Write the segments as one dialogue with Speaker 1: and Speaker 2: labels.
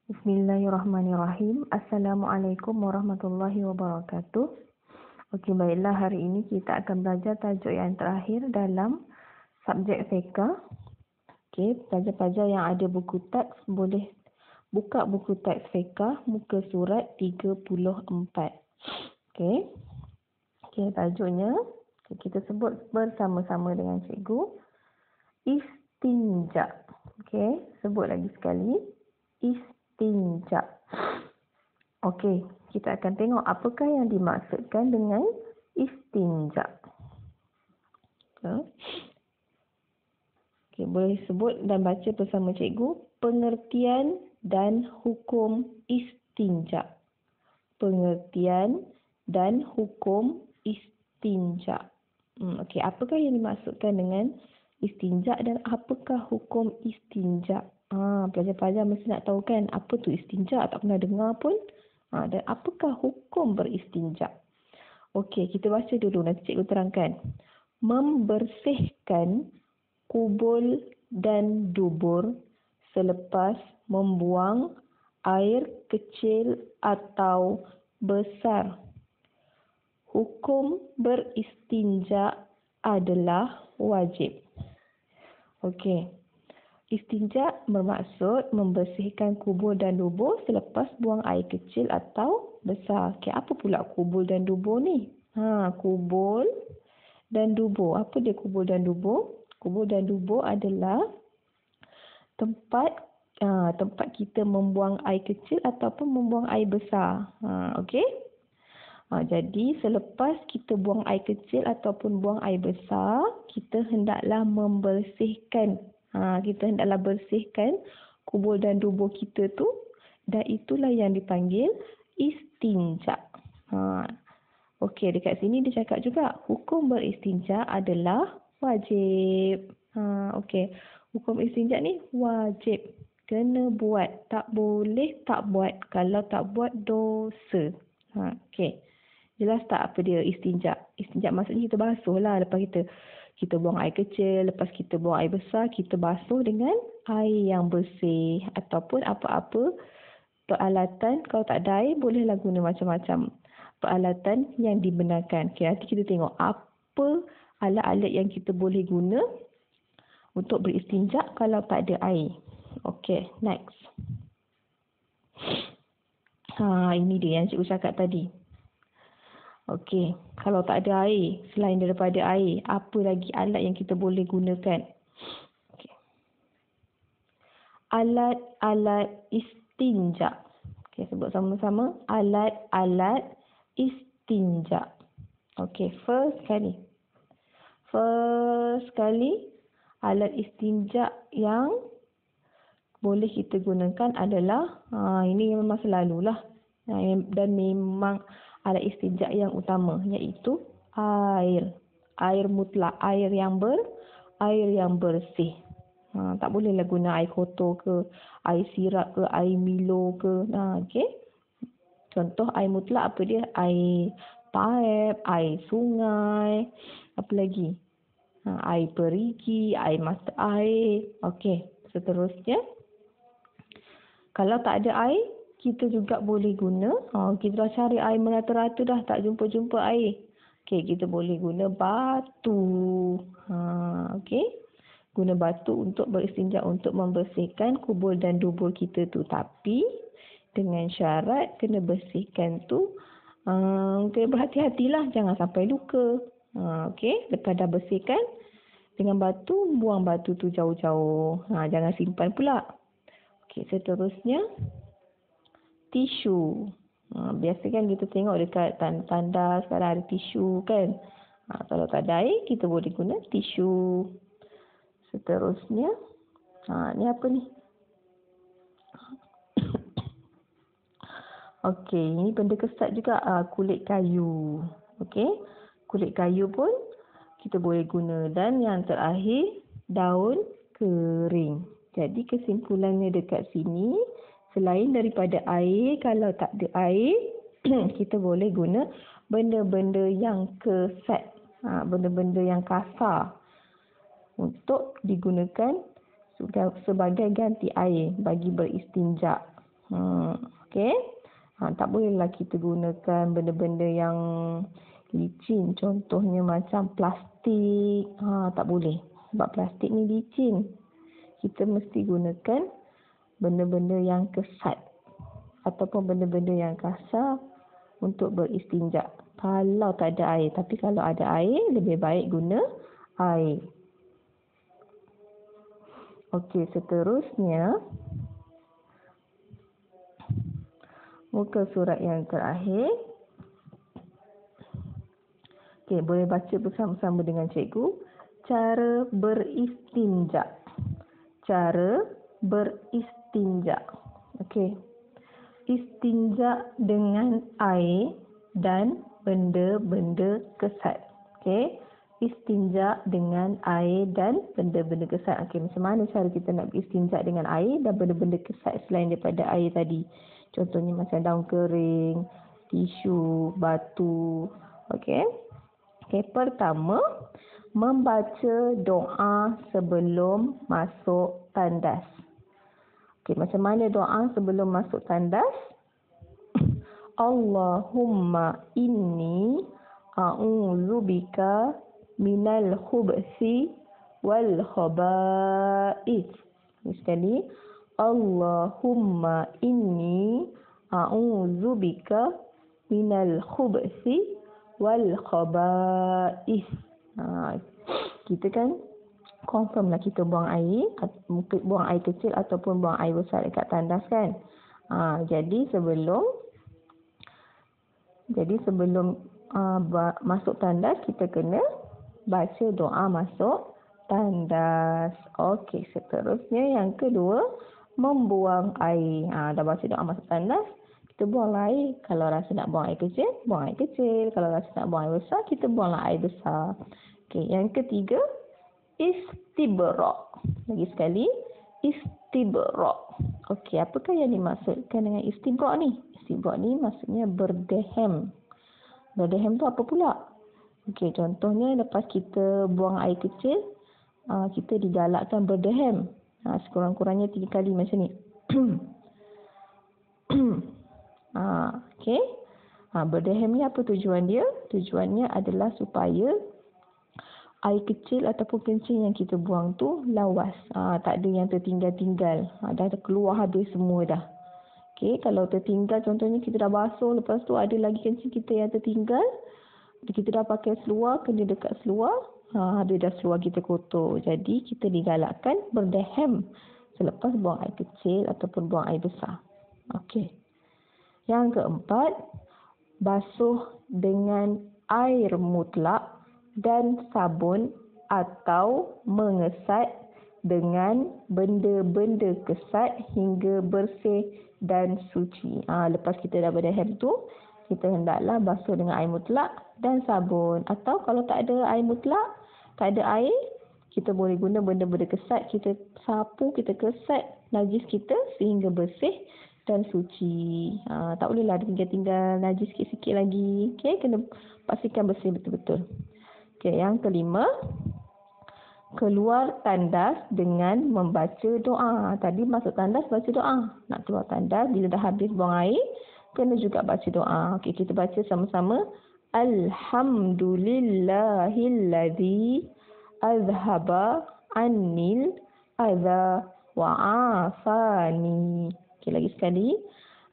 Speaker 1: Bismillahirrahmanirrahim. Assalamualaikum warahmatullahi wabarakatuh. Okey, baiklah, hari ini kita akan belajar tajuk yang terakhir dalam subjek fiqh. Okey, pelajar-pelajar yang ada buku teks boleh buka buku teks fiqh muka surat 34. Okey. Okey, tajuknya kita sebut bersama-sama dengan cikgu. Istinja. Okey, sebut lagi sekali. Istinja. Okey, kita akan tengok apakah yang dimaksudkan dengan istinja. Okey, boleh sebut dan baca bersama cikgu. Pengertian dan hukum istinja. Pengertian dan hukum istinja. Okey, apakah yang dimaksudkan dengan istinja dan apakah hukum istinja? Pelajar-pelajar mesti nak tahu kan apa tu istinja, tak pernah dengar pun. Dan apakah hukum beristinja? Okey, kita baca dulu nanti cikgu terangkan. Membersihkan kubul dan dubur selepas membuang air kecil atau besar. Hukum beristinja adalah wajib. Okey. Istinja bermaksud membersihkan kubul dan dubur selepas buang air kecil atau besar. Okey, apa pula kubul dan dubur ni? Kubul dan dubur. Apa dia kubul dan dubur? Kubul dan dubur adalah tempat kita membuang air kecil ataupun membuang air besar. Okey? Jadi selepas kita buang air kecil ataupun buang air besar, kita hendaklah membersihkan. Kita hendaklah bersihkan kubul dan dubur kita tu, dan itulah yang dipanggil istinja. Okey, dekat sini dia cakap juga hukum beristinja adalah wajib. Okey, hukum istinja ni wajib. Kena buat, tak boleh tak buat. Kalau tak buat dosa. Okey. Jelas tak apa dia istinja? Istinja maksudnya kita basuh lah lepas kita buang air kecil, lepas kita buang air besar, kita basuh dengan air yang bersih ataupun apa-apa peralatan. Kalau tak ada air, bolehlah guna macam-macam peralatan yang dibenarkan. Okay, nanti kita tengok apa alat-alat yang kita boleh guna untuk beristinja kalau tak ada air. Okay, next. Ini dia yang cikgu cakap tadi. Okey, kalau tak ada air, selain daripada air, apa lagi alat yang kita boleh gunakan? Okay. Alat-alat istinja. Okey, sebut sama-sama. Alat-alat istinja. Okey, first sekali, alat istinja yang boleh kita gunakan adalah, ini memang selalulah. Dan memang alat istinja yang utama, iaitu air. Air mutlak, air yang bersih. Tak bolehlah guna air kotor ke, air sirap ke, air Milo ke. Okey. Contoh air mutlak apa dia? Air paip, air sungai, apa lagi? Air perigi, air mata air. Okey, seterusnya. Kalau tak ada air, kita juga boleh guna, kita dah cari air merata-rata dah, tak jumpa-jumpa air. Okey, kita boleh guna batu. Okey. Guna batu untuk beristinja, untuk membersihkan kubul dan dubur kita tu. Tapi, dengan syarat kena bersihkan tu, kena berhati-hatilah, jangan sampai luka. Okey, lepas dah bersihkan dengan batu, buang batu tu jauh-jauh. Jangan simpan pula. Okey, seterusnya. Tisu. Biasa kan kita tengok dekat tanda sekarang ada tisu kan. Kalau tak ada air, kita boleh guna tisu. Seterusnya, ni apa ni? Okey, ini benda kesat juga, kulit kayu. Okey, kulit kayu pun kita boleh guna. Dan yang terakhir, daun kering. Jadi kesimpulannya dekat sini, selain daripada air, kalau tak ada air, kita boleh guna benda-benda yang kesat, benda-benda yang kasar untuk digunakan sebagai ganti air bagi beristinja. Okey. Tak bolehlah kita gunakan benda-benda yang licin. Contohnya macam plastik. Tak boleh. Sebab plastik ni licin. Kita mesti gunakan benda-benda yang kesat. Ataupun benda-benda yang kasar untuk beristinja. Kalau tak ada air. Tapi kalau ada air, lebih baik guna air. Okey, seterusnya. Muka surat yang terakhir. Okey, boleh baca bersama-sama dengan cikgu. Cara beristinja. Cara beristinja. Okey. Istinja dengan air dan benda-benda kesat. Okey. Istinja dengan air dan benda-benda kesat. Okey, macam mana cara kita nak beristinja dengan air dan benda-benda kesat selain daripada air tadi? Contohnya macam daun kering, tisu, batu. Okey. Okey, pertama, membaca doa sebelum masuk tandas. Okey, macam mana doa sebelum masuk tandas? Allahumma inni a'udzubika minal khubthi wal khaba'ith. Sekali. Allahumma inni a'udzubika minal khubthi wal khaba'ith. Kita kan confirm lah kita buang air, buang air kecil ataupun buang air besar dekat tandas kan. Jadi sebelum masuk tandas, kita kena baca doa masuk tandas. Okey, seterusnya yang kedua, membuang air. Dah baca doa masuk tandas, kita buanglah air. Kalau rasa nak buang air kecil, buang air kecil. Kalau rasa nak buang air besar, kita buanglah air besar. Okey, yang ketiga, istibra'. Lagi sekali, istibra'. Okey, apakah yang dimaksudkan dengan istibra' ni? Istibra' ni maksudnya berdehem. Berdehem tu apa pula? Okey, contohnya lepas kita buang air kecil, kita digalakkan berdehem. Sekurang-kurangnya 3 kali macam ni. Okey. Berdehem ni apa tujuan dia? Tujuannya adalah supaya air kecil ataupun kencing yang kita buang tu lawas. Tak ada yang tertinggal-tinggal. Dah keluar habis semua dah. Okey, kalau tertinggal contohnya kita dah basuh, lepas tu ada lagi kencing kita yang tertinggal. Kita dah pakai seluar, kena dekat seluar. Habis dah seluar kita kotor. Jadi kita digalakkan berdehem selepas buang air kecil ataupun buang air besar. Okey. Yang keempat, basuh dengan air mutlak dan sabun atau mengesat dengan benda-benda kesat hingga bersih dan suci. Lepas kita dah berdehem tu, kita hendaklah basuh dengan air mutlak dan sabun. Atau kalau tak ada air mutlak, tak ada air, kita boleh guna benda-benda kesat. Kita sapu, kita kesat najis kita sehingga bersih dan suci. Tak bolehlah tinggal-tinggal najis sikit-sikit lagi. Okay, kena pastikan bersih betul-betul. Okay, yang kelima, keluar tandas dengan membaca doa. Tadi masuk tandas baca doa. Nak keluar tandas, bila dah habis buang air, kena juga baca doa. Okey, kita baca sama-sama. Alhamdulillahilladzi azhaba annil adza wa afani. Okey, lagi sekali.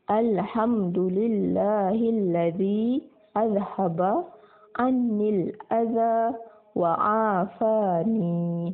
Speaker 1: Alhamdulillahilladzi azhaba annil adza wa afani.